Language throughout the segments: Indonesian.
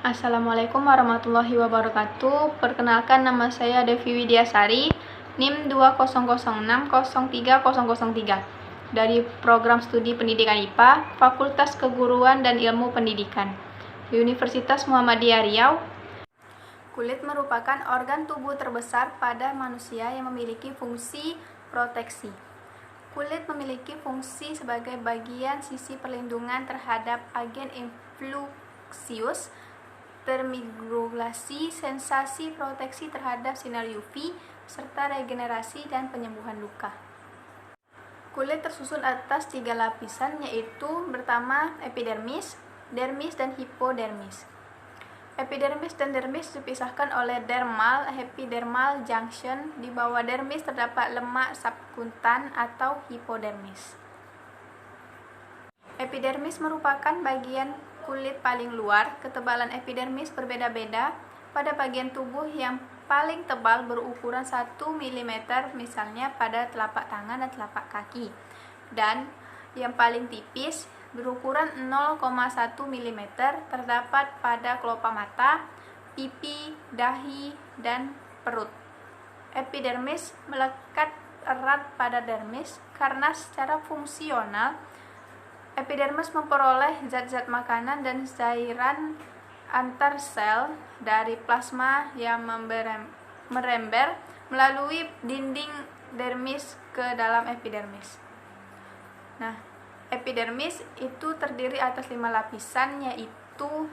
Assalamualaikum warahmatullahi wabarakatuh. Perkenalkan, nama saya Devi Widiasari, NIM 2006030003 dari Program Studi Pendidikan IPA, Fakultas Keguruan dan Ilmu Pendidikan, Universitas Muhammadiyah Riau. Kulit merupakan organ tubuh terbesar pada manusia yang memiliki fungsi proteksi. Kulit memiliki fungsi sebagai bagian sisi perlindungan terhadap agen influksius, termigulasi, sensasi proteksi terhadap sinar UV, serta regenerasi dan penyembuhan luka. Kulit tersusun atas 3 lapisan, yaitu pertama epidermis, dermis, dan hipodermis. Epidermis dan dermis dipisahkan oleh dermal-epidermal junction. Di bawah dermis terdapat lemak subkuntan atau hipodermis. Epidermis merupakan bagian kulit paling luar. Ketebalan epidermis berbeda-beda. Pada bagian tubuh yang paling tebal berukuran 1 mm, misalnya pada telapak tangan dan telapak kaki, dan yang paling tipis berukuran 0,1 mm terdapat pada kelopak mata, pipi, dahi, dan perut. Epidermis melekat erat pada dermis karena secara fungsional epidermis memperoleh zat-zat makanan dan cairan antar sel dari plasma yang merember melalui dinding dermis ke dalam epidermis. Nah, epidermis itu terdiri atas 5 lapisan, yaitu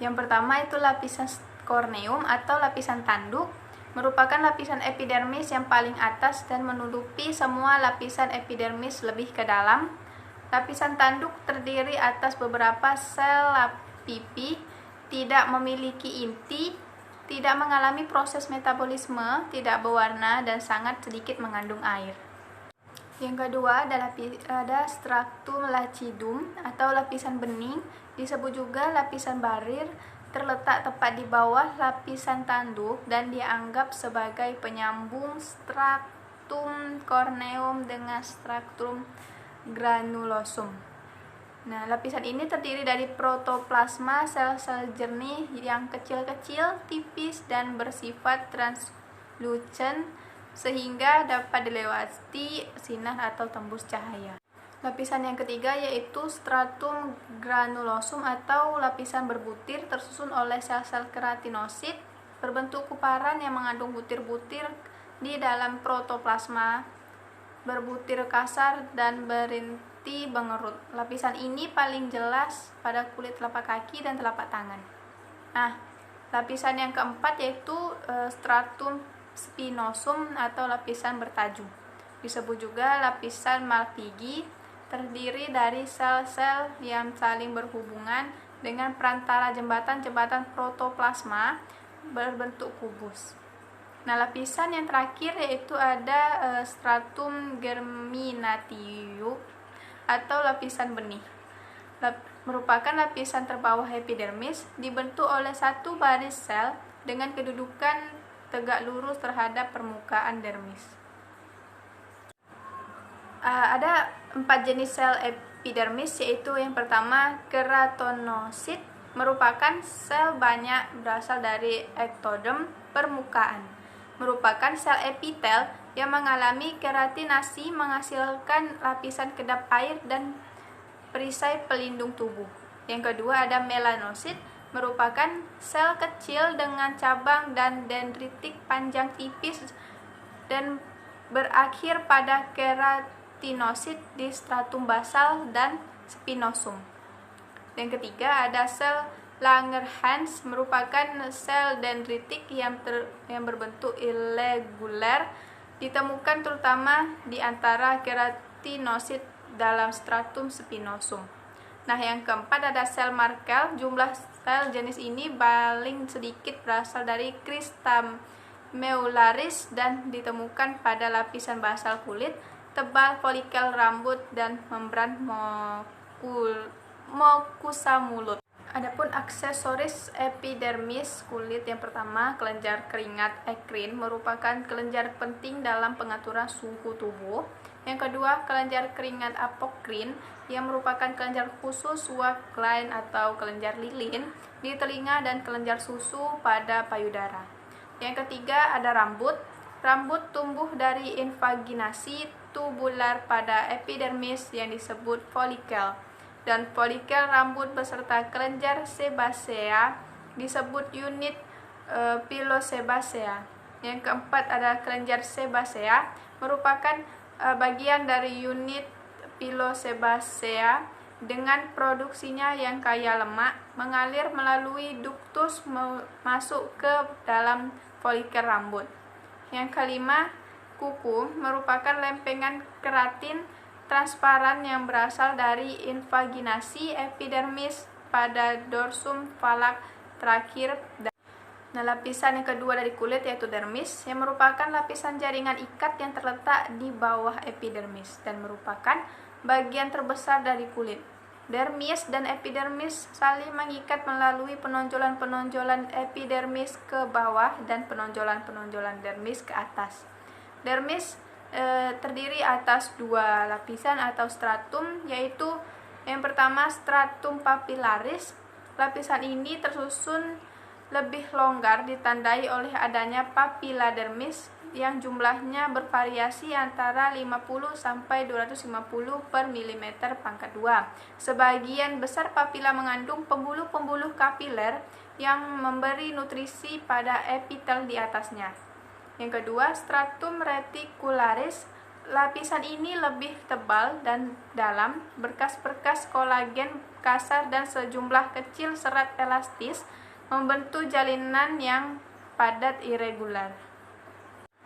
yang pertama itu lapisan korneum atau lapisan tanduk, merupakan lapisan epidermis yang paling atas dan menutupi semua lapisan epidermis lebih ke dalam. Lapisan tanduk terdiri atas beberapa sel pipi, tidak memiliki inti, tidak mengalami proses metabolisme, tidak berwarna, dan sangat sedikit mengandung air. Yang kedua ada stratum lucidum atau lapisan bening, disebut juga lapisan barir, terletak tepat di bawah lapisan tanduk dan dianggap sebagai penyambung stratum corneum dengan stratum granulosum. Nah, lapisan ini terdiri dari protoplasma, sel-sel jernih yang kecil-kecil, tipis, dan bersifat translucent sehingga dapat dilewati sinar atau tembus cahaya. Lapisan yang ketiga yaitu stratum granulosum atau lapisan berbutir, tersusun oleh sel-sel keratinosit berbentuk kuparan yang mengandung butir-butir di dalam protoplasma, berbutir kasar dan berinti mengerut. Lapisan ini paling jelas pada kulit telapak kaki dan telapak tangan. Nah, lapisan yang keempat yaitu stratum spinosum atau lapisan bertajuk, disebut juga lapisan Malpighi, terdiri dari sel-sel yang saling berhubungan dengan perantara jembatan-jembatan protoplasma berbentuk kubus. Nah, lapisan yang terakhir yaitu ada stratum germinatiu atau lapisan benih. Merupakan lapisan terbawah epidermis, dibentuk oleh satu baris sel dengan kedudukan tegak lurus terhadap permukaan dermis. Ada 4 jenis sel epidermis, yaitu yang pertama keratinosit, merupakan sel banyak berasal dari ektoderm permukaan, merupakan sel epitel yang mengalami keratinasi menghasilkan lapisan kedap air dan perisai pelindung tubuh. Yang kedua ada melanosit, merupakan sel kecil dengan cabang dan dendritik panjang tipis dan berakhir pada keratinosit di stratum basal dan spinosum. Yang ketiga ada sel Langerhans, merupakan sel dendritik yang berbentuk irregular, ditemukan terutama di antara keratinosit dalam stratum spinosum. Nah, yang keempat ada sel Markel. Jumlah sel jenis ini paling sedikit berasal dari Crista meularis dan ditemukan pada lapisan basal kulit, tebal folikel rambut, dan membran mukosa mulut. Adapun aksesoris epidermis kulit, yang pertama kelenjar keringat ekrin, merupakan kelenjar penting dalam pengaturan suhu tubuh. Yang kedua, kelenjar keringat apokrin yang merupakan kelenjar khusus wak gland atau kelenjar lilin di telinga dan kelenjar susu pada payudara. Yang ketiga, ada rambut. Rambut tumbuh dari invaginasi tubular pada epidermis yang disebut folikel. Dan folikel rambut beserta kelenjar sebasea disebut unit pilosebasea. Yang keempat ada kelenjar sebasea, merupakan bagian dari unit pilosebasea dengan produksinya yang kaya lemak, mengalir melalui duktus masuk ke dalam folikel rambut. Yang kelima, kuku merupakan lempengan keratin transparan yang berasal dari invaginasi epidermis pada dorsum falak terakhir. Nah, lapisan yang kedua dari kulit yaitu dermis, yang merupakan lapisan jaringan ikat yang terletak di bawah epidermis dan merupakan bagian terbesar dari kulit. Dermis dan epidermis saling mengikat melalui penonjolan-penonjolan epidermis ke bawah dan penonjolan-penonjolan dermis ke atas. Dermis terdiri atas dua lapisan atau stratum, yaitu yang pertama stratum papillaris. Lapisan ini tersusun lebih longgar ditandai oleh adanya papilla dermis yang jumlahnya bervariasi antara 50 sampai 250 per milimeter pangkat 2. Sebagian besar papilla mengandung pembuluh-pembuluh kapiler yang memberi nutrisi pada epitel di atasnya. Yang kedua, stratum reticularis. Lapisan ini lebih tebal dan dalam, berkas-berkas kolagen kasar dan sejumlah kecil serat elastis membentuk jalinan yang padat irregular.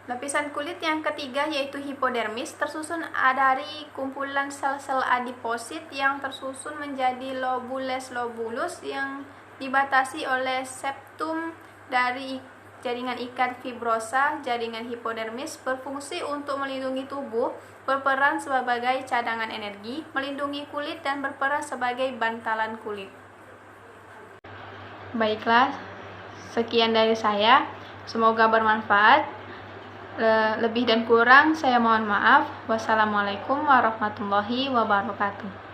Lapisan kulit yang ketiga yaitu hipodermis, tersusun dari kumpulan sel-sel adiposit yang tersusun menjadi lobules yang dibatasi oleh septum dari jaringan ikat fibrosa. Jaringan hipodermis berfungsi untuk melindungi tubuh, berperan sebagai cadangan energi, melindungi kulit, dan berperan sebagai bantalan kulit. Baiklah, sekian dari saya. Semoga bermanfaat. Lebih dan kurang saya mohon maaf. Wassalamualaikum warahmatullahi wabarakatuh.